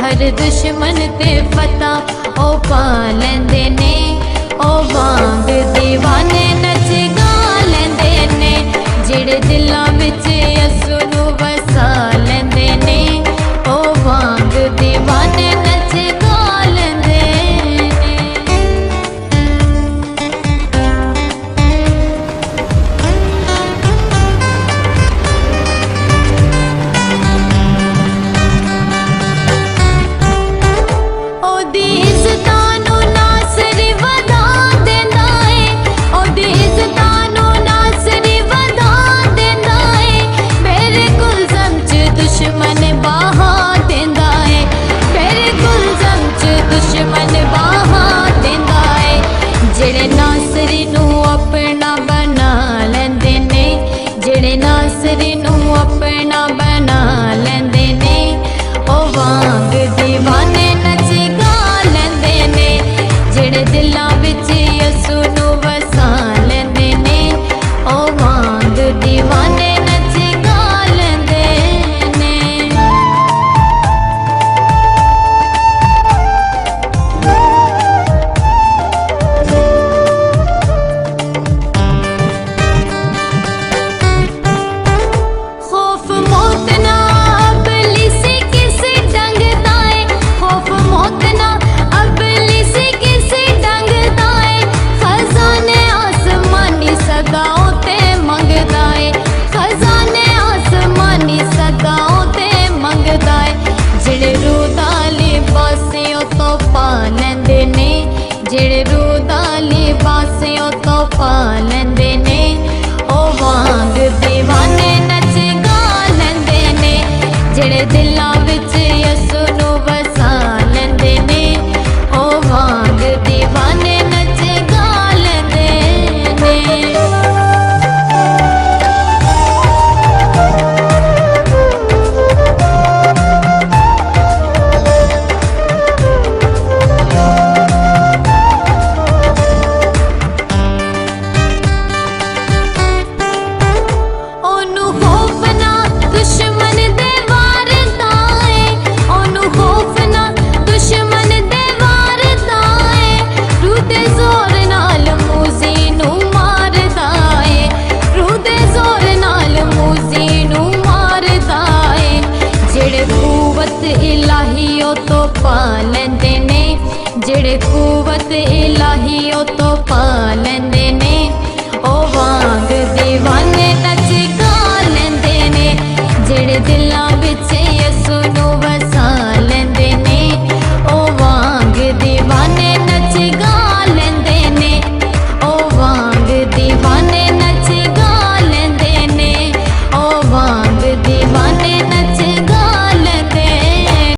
हर दुश्मन ते फतह ओ पा लैंदे ने। ओ वांग दीवाने नच गा लैंदे ने, जिहड़े दिलां विच यसू नूं वसा लैंदे ने। ओ वांग दीवाने नच गा लैंदे ने। ओदी इज्जतां नूं नासरी वधा देंदा ए, ओदी इज्जतां नूं नासरी वधा देंदा ए। मेरे गुलज़म च दुश्मन बहा देंदा ए, मेरे गुलज़म च दुश्मन बहा देंदा ए। जिहड़े नासरी नूं अपना बना लैंदे ने, जिहड़े नासरी नूं अपना बना लैंदे ने। ओ वांग दीवाने नच गा लैंदे ने, जिहड़े दिलां